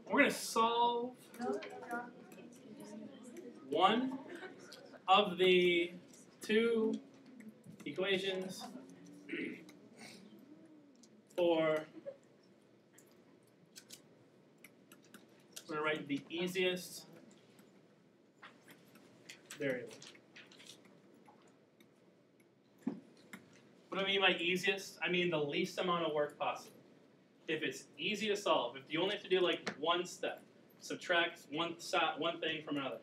We're going to solve one of the two equations for, we're going to write the easiest variable. What do I mean by easiest? I mean the least amount of work possible. If it's easy to solve, if you only have to do like one step, subtract one thing from another.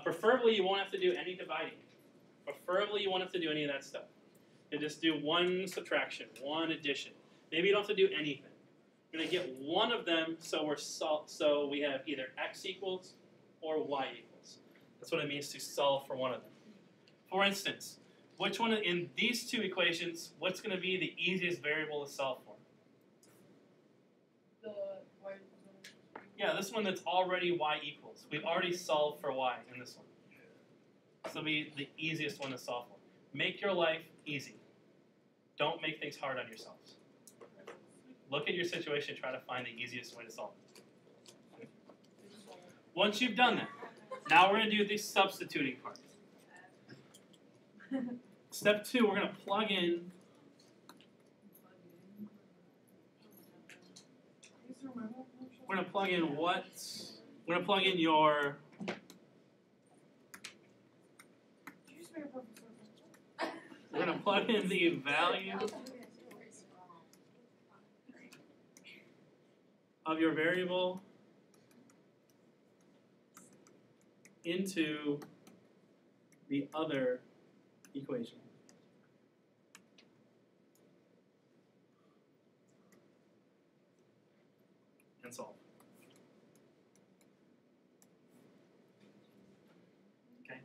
Preferably you won't have to do any dividing. Preferably you won't have to do any of that stuff. You just do one subtraction, one addition. Maybe you don't have to do anything. We're going to get one of them so we have either x equals or y equals. That's what it means to solve for one of them. For instance, which one in these two equations, what's going to be the easiest variable to solve for? The y. Yeah, this one that's already y equals. We've already solved for y in this one. This will be the easiest one to solve for. Make your life easy. Don't make things hard on yourselves. Look at your situation, try to find the easiest way to solve it. Once you've done that, now we're going to do the substituting part. Step 2, we're going to plug in we're going to plug in what? We're going to plug in your we're going to plug in the value of your variable into the other equation. And solve. Okay.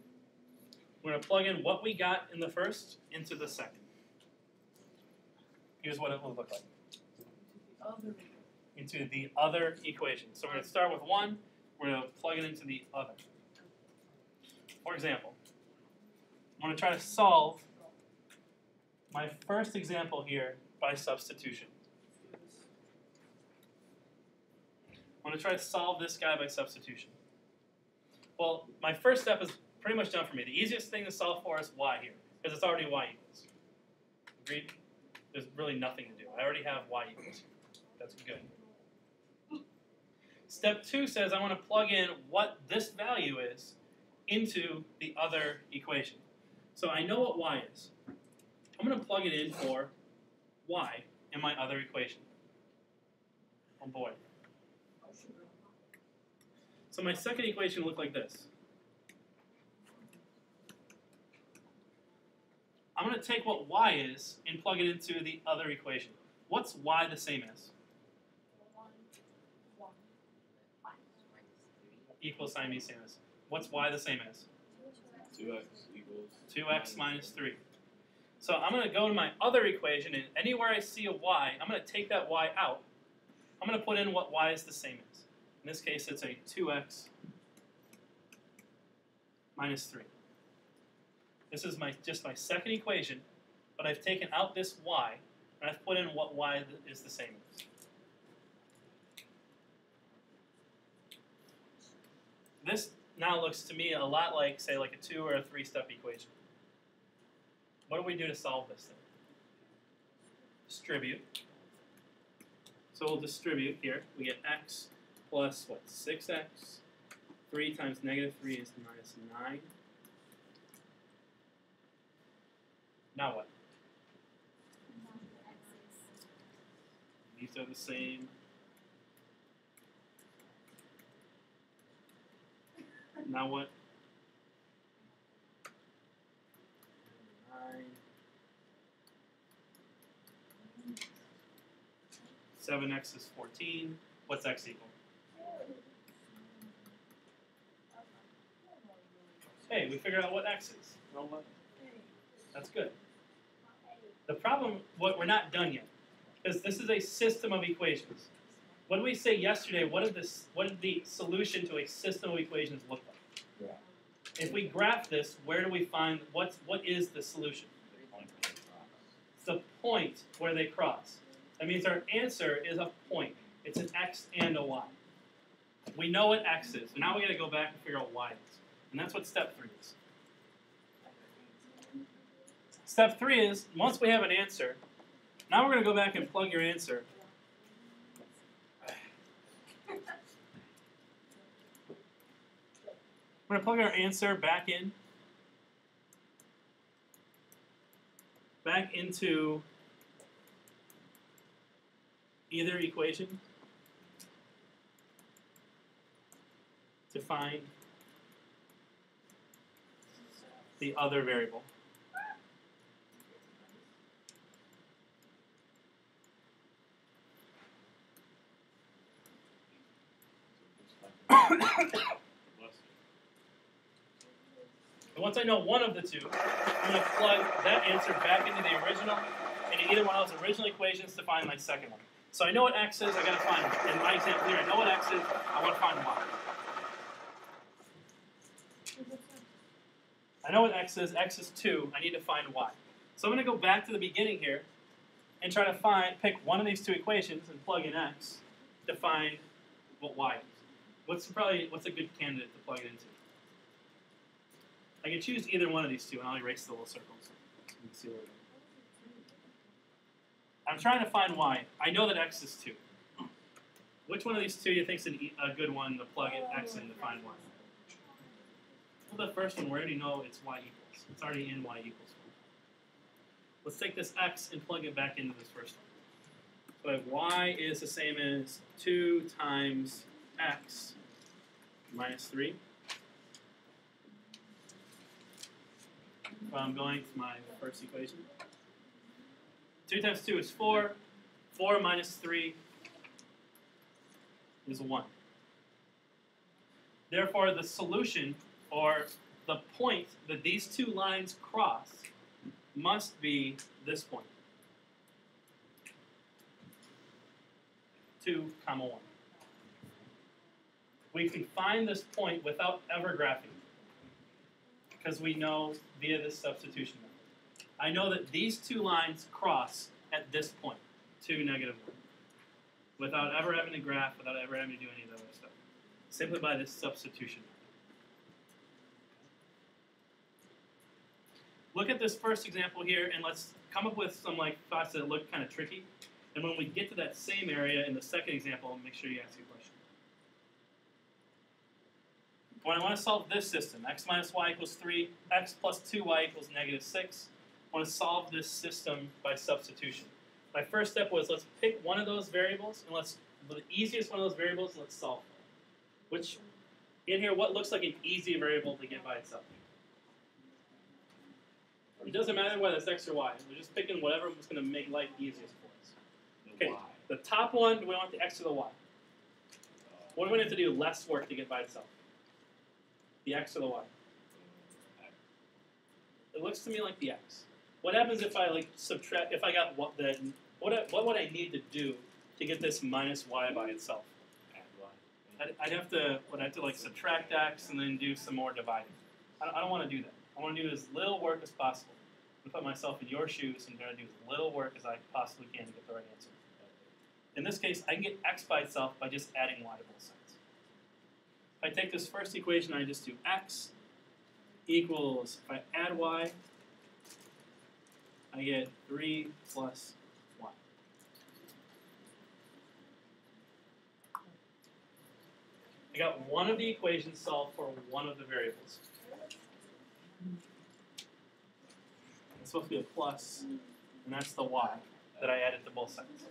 We're going to plug in what we got in the first into the second. Here's what it will look like. Into the other equation. So we're going to start with one. We're going to plug it into the other. For example, I'm going to try to solve my first example here by substitution. I'm going to try to solve this guy by substitution. Well, my first step is pretty much done for me. The easiest thing to solve for is y here, because it's already y equals. Agreed? There's really nothing to do. I already have y equals. That's good. Step 2 says I want to plug in what this value is into the other equation. So I know what y is. I'm going to plug it in for y in my other equation. Oh boy. So my second equation will look like this. I'm going to take what y is and plug it into the other equation. What's y the same as? Equal sign means same as. What's y the same as? 2x equals 2x minus 3. So I'm going to go to my other equation, and anywhere I see a y, I'm going to take that y out. I'm going to put in what y is the same as. In this case, it's a 2x minus 3. This is just my second equation, but I've taken out this y, and I've put in what y is the same as. This now looks to me a lot like, say, like a 2 or a 3-step equation. What do we do to solve this thing? Distribute. So we'll distribute here. We get x plus, what, 6x? 3 times negative 3 is minus 9. Now what? These are the same. Now what? 9. 7x is 14. What's x equal? Hey, we figured out what x is. 11. That's good. The problem, we're not done yet, because this is a system of equations. What did we say yesterday? What did the solution to a system of equations look like? Yeah. If we graph this, where do we find what is the solution? It's the point where they cross. That means our answer is a point. It's an x and a y. we know what x is. So now we got to go back and figure out y is. And that's what step 3 is. Step 3 is, once we have an answer, now we're going to go back and plug your answer. We're going to plug our answer back into either equation to find the other variable. And once I know one of the two, I'm going to plug that answer back into the original, into either one of those original equations to find my second one. So I know what x is, I got to find, in my example here, I know what x is, I want to find y. I know what x is 2, I need to find y. So I'm going to go back to the beginning here and try to pick one of these two equations and plug in x to find what y is. What's a good candidate to plug it into? I can choose either one of these two, and I'll erase the little circles. So you can see where I'm trying to find y. I know that x is 2. Which one of these two do you think is a good one to plug x in to find y? Well, the first one, we already know it's y equals. It's already in y equals 1. Let's take this x and plug it back into this first one. So I have y is the same as 2 times x minus 3. So I'm going to my first equation. 2 times 2 is 4. 4 minus 3 is 1. Therefore, the solution, or the point that these two lines cross, must be this point. 2, 1. We can find this point without ever graphing, because we know via this substitution method. I know that these two lines cross at this point, 2, -1, without ever having to graph, without ever having to do any of that other stuff, simply by this substitution method. Look at this first example here, and let's come up with some thoughts that look kind of tricky. And when we get to that same area in the second example, make sure you ask your question. When I want to solve this system, x minus y equals 3, x plus 2y equals -6, I want to solve this system by substitution. My first step was, let's pick one of those variables, and the easiest one of those variables, let's solve for it. Which, in here, what looks like an easy variable to get by itself? It doesn't matter whether it's x or y. We're just picking whatever was going to make life easiest for us. Okay, the top one, do we want the x or the y? What do we have to do less work to get by itself? The x or the y? It looks to me like the x. What happens if I subtract? If I got what would I need to do to get this minus y by itself? I'd have to subtract x and then do some more dividing. I don't want to do that. I want to do as little work as possible. I'm going to put myself in your shoes and try to do as little work as I possibly can to get the right answer. In this case, I can get x by itself by just adding y to both sides. If I take this first equation, I just do x equals, if I add y, I get 3 plus y. I got one of the equations solved for one of the variables. It's supposed to be a plus, and that's the y that I added to both sides.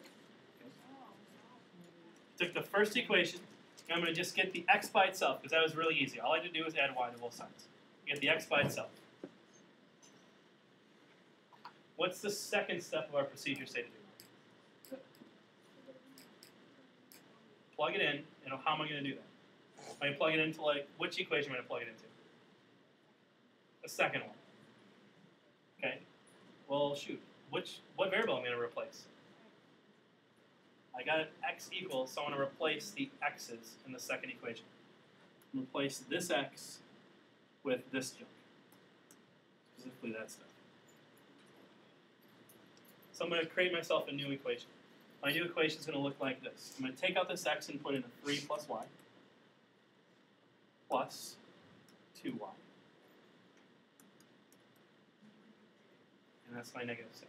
Took the first equation, and I'm going to just get the x by itself, because that was really easy. All I had to do was add y to both sides. Get the x by itself. What's the second step of our procedure say to do? Plug it in, and how am I going to do that? Am I going to plug it into, which equation am I going to plug it into? The second one. Okay, well, shoot. What variable am I going to replace? I got it x equals, so I want to replace the x's in the second equation. Replace this x with this junk, specifically that stuff. So I'm going to create myself a new equation. My new equation is going to look like this. I'm going to take out this x and put in a 3 plus y. plus 2y. And that's my negative 6.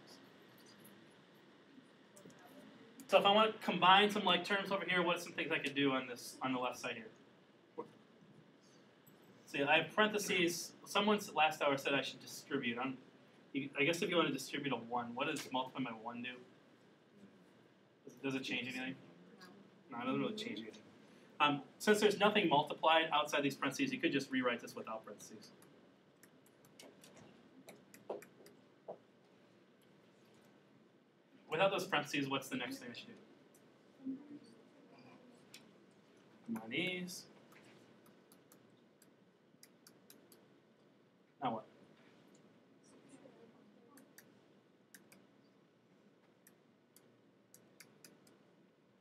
So if I want to combine some like terms over here, what are some things I could do on this on the left side here? See, I have parentheses. Someone last hour said I should distribute. I guess if you want to distribute a 1, what does multiply by 1 do? Does it change anything? No, it doesn't really change anything. Since there's nothing multiplied outside these parentheses, you could just rewrite this without parentheses. Without those parentheses, what's the next thing I should do? Combine these. Now what?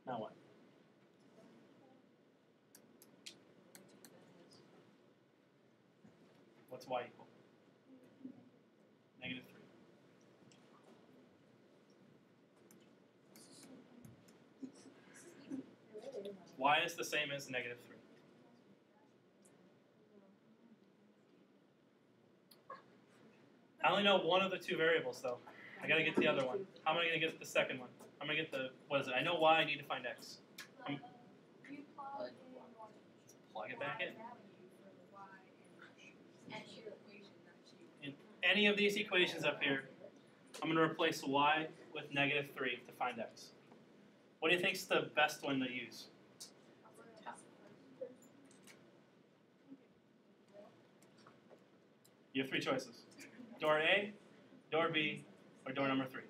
Now what? What's y equal? Negative 3. Y is the same as negative 3. I only know one of the two variables, though. I gotta get the other one. How am I gonna get the second one? I'm gonna get the, what is it? I know y, I need to find x. Plug it back in. In any of these equations up here, I'm gonna replace y with negative 3 to find x. What do you think is the best one to use? You have 3 choices. Door A, door B, or door number 3.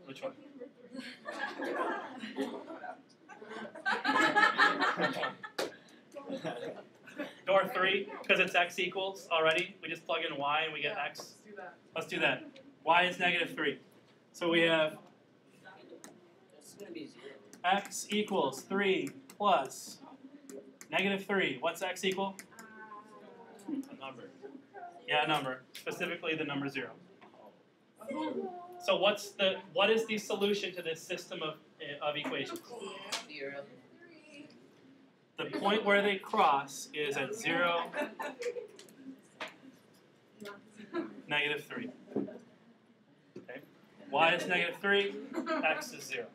Which one? Door 3, because it's x equals already. We just plug in y and we get x. Let's do that. Y is negative 3. So we have x equals 3 plus negative 3. What's x equal? A number. Yeah, a number. Specifically the number 0. So what is the solution to this system of equations? 0. The point where they cross is at 0, negative 3. Okay. Y is negative 3, x is 0.